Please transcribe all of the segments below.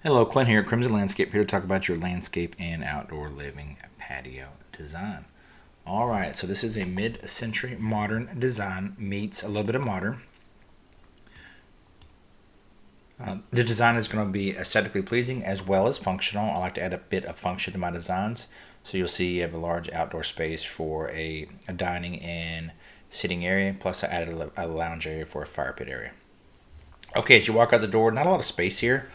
Hello, Clint here at Crimson Landscape, here to talk about your landscape and outdoor living patio design. All right, so this is a mid-century modern design meets a little bit of modern. The design is going to be aesthetically pleasing as well as functional. I like to add a bit of function to my designs. So you'll see you have a large outdoor space for a dining and sitting area, plus I added a lounge area for a fire pit area. Okay, as you walk out the door, not a lot of space here,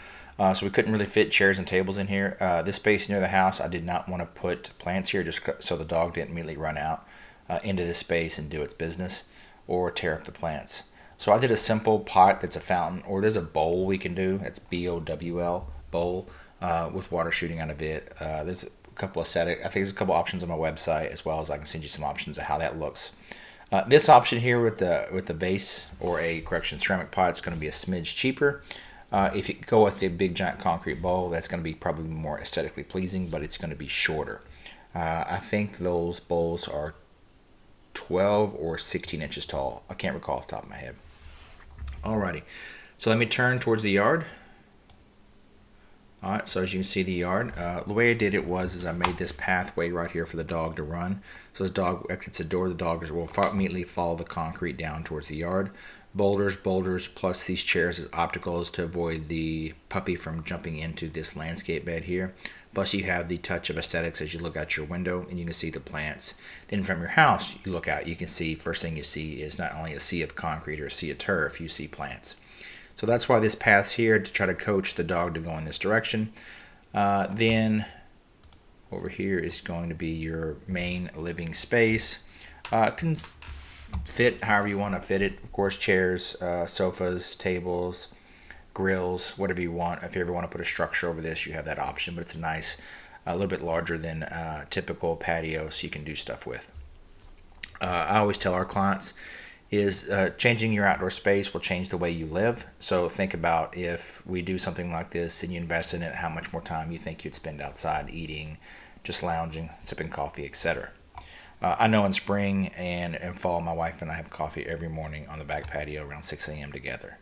so we couldn't really fit chairs and tables in here. This space near the house, I did not want to put plants here just so the dog didn't immediately run out into this space and do its business or tear up the plants. So I did a simple pot that's a fountain, or there's a bowl we can do. It's BOWL, bowl, with water shooting out of it. There's a couple of I think there's a couple options on my website, as well as I can send you some options of how that looks. This option here with the vase or a ceramic pot is going to be a smidge cheaper. If you go with the big giant concrete bowl, that's going to be probably more aesthetically pleasing, but it's going to be shorter. I think those bowls are 12 or 16 inches tall. I can't recall off the top of my head. Alrighty, so let me turn towards the yard. Alright, so as you can see the yard, the way I did it was I made this pathway right here for the dog to run. So as the dog exits the door, the dog will immediately follow the concrete down towards the yard. Boulders, plus these chairs as opticals to avoid the puppy from jumping into this landscape bed here. Plus you have the touch of aesthetics as you look out your window and you can see the plants. Then from your house, you look out, you can see, first thing you see is not only a sea of concrete or a sea of turf, you see plants. So that's why this path's here, to try to coach the dog to go in this direction. Then over here is going to be your main living space. Can fit however you want to fit it. Of course, chairs, sofas, tables, grills, whatever you want. If you ever want to put a structure over this, you have that option. But it's a little bit larger than typical patio, so you can do stuff with. I always tell our clients is changing your outdoor space will change the way you live. So think about if we do something like this and you invest in it, how much more time you think you'd spend outside eating, just lounging, sipping coffee, etc. I know in spring and fall, my wife and I have coffee every morning on the back patio around 6 a.m. together.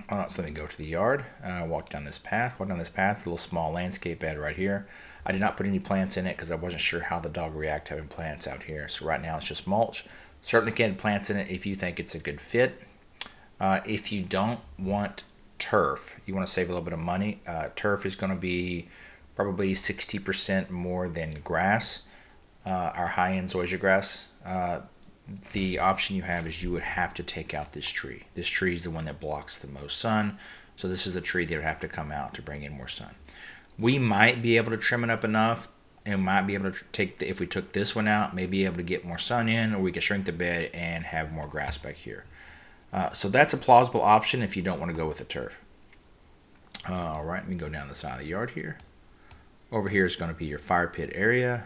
So let me go to the yard, walk down this path, a little small landscape bed right here. I did not put any plants in it because I wasn't sure how the dog would react having plants out here. So right now it's just mulch. Certainly can add plants in it if you think it's a good fit. If you don't want turf, you want to save a little bit of money, turf is going to be probably 60% more than grass. Our high-end zoysia grass. The option you have is you would have to take out this tree. This tree is the one that blocks the most sun, so this is a tree that would have to come out to bring in more sun. We might be able to trim it up enough and might be able to if we took this one out, maybe able to get more sun in, or we could shrink the bed and have more grass back here. So that's a plausible option if you don't want to go with the turf. All right, let me go down the side of the yard here. Over here is going to be your fire pit area,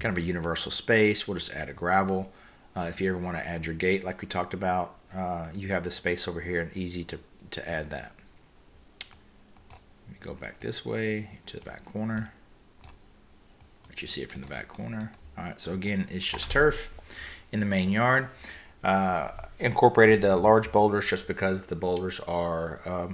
kind of a universal space. We'll just add a gravel. If you ever want to add your gate like we talked about, you have the space over here and easy to add that. Let me go back this way to the back corner. Let you see it from the back corner. All right, so again, it's just turf in the main yard. Incorporated the large boulders just because the boulders are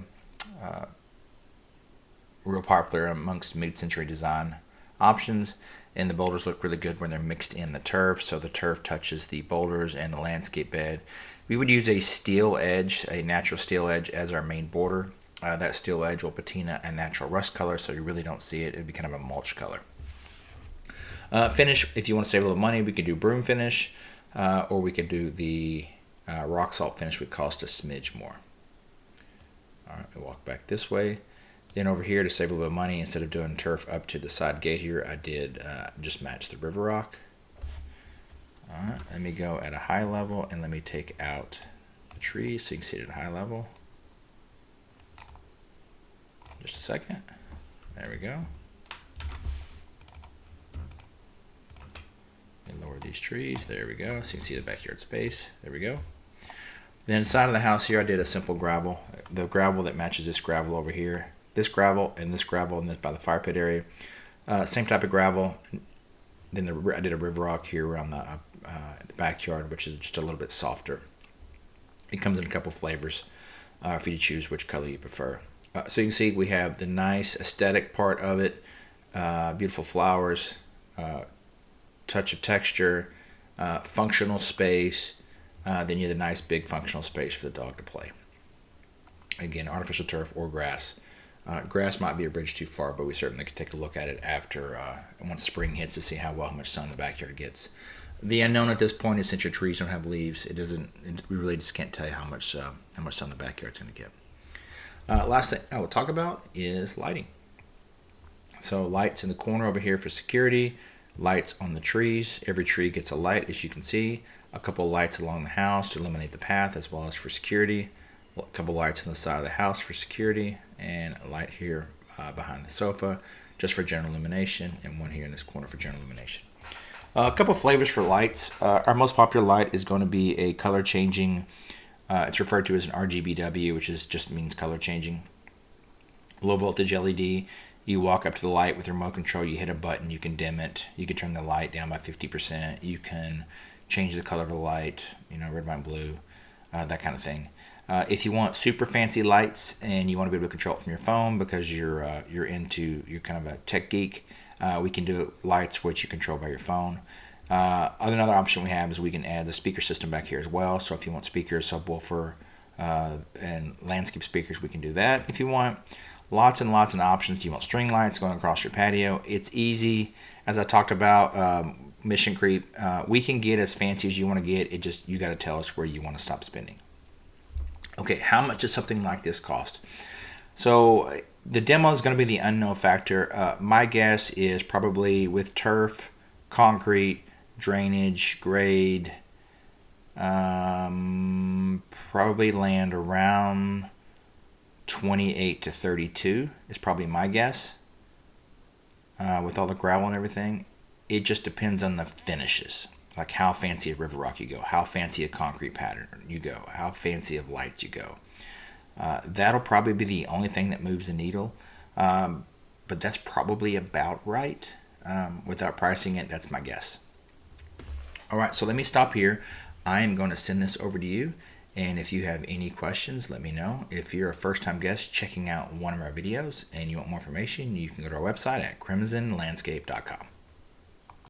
real popular amongst mid-century design options, and the boulders look really good when they're mixed in the turf, so the turf touches the boulders and the landscape bed. We would use a steel edge, a natural steel edge, as our main border. That steel edge will patina a natural rust color, so you really don't see it. It'd be kind of a mulch color. Finish, if you want to save a little money, we could do broom finish, or we could do the rock salt finish, would cost a smidge more. All right, we walk back this way. Then over here, to save a little bit of money, instead of doing turf up to the side gate here, I did just match the river rock. All right, let me go at a high level and let me take out the tree so you can see it at a high level. Just a second. There we go. And lower these trees. There we go. So you can see the backyard space. There we go. Then inside of the house here, I did a simple gravel. The gravel that matches this gravel over here. This gravel and this by the fire pit area. Same type of gravel. Then I did a river rock here around the backyard, which is just a little bit softer. It comes in a couple flavors for you to choose which color you prefer. So you can see we have the nice aesthetic part of it, beautiful flowers, touch of texture, functional space. Then you have the nice big functional space for the dog to play. Again, artificial turf or grass. Grass might be a bridge too far, but we certainly could take a look at it after once spring hits to see how much sun the backyard gets. The unknown at this point is since your trees don't have leaves, we really just can't tell you how much sun the backyard's going to get. Last thing I will talk about is lighting. So lights in the corner over here for security, lights on the trees. Every tree gets a light, as you can see. A couple of lights along the house to illuminate the path as well as for security. A couple lights on the side of the house for security, and a light here behind the sofa just for general illumination, and one here in this corner for general illumination. A couple flavors for lights. Our most popular light is going to be a color changing, it's referred to as an RGBW, which just means color changing. Low voltage LED. You walk up to the light with your remote control, you hit a button, you can dim it, you can turn the light down by 50%, you can change the color of the light, red, white, blue, that kind of thing. If you want super fancy lights and you want to be able to control it from your phone because you're kind of a tech geek, we can do lights which you control by your phone. Another option we have is we can add the speaker system back here as well. So if you want speakers, subwoofer, and landscape speakers, we can do that if you want. Lots and lots of options. Do you want string lights going across your patio? It's easy. As I talked about, mission creep, we can get as fancy as you want to get. You got to tell us where you want to stop spending. Okay, how much does something like this cost? So the demo is going to be the unknown factor. My guess is probably with turf, concrete, drainage, grade, probably land around 28 to 32 is probably my guess. With all the gravel and everything, it just depends on the finishes. Like how fancy a river rock you go, how fancy a concrete pattern you go, how fancy of lights you go. That'll probably be the only thing that moves the needle. But that's probably about right. Without pricing it, that's my guess. All right, so let me stop here. I am going to send this over to you. And if you have any questions, let me know. If you're a first-time guest checking out one of our videos and you want more information, you can go to our website at crimsonlandscape.com.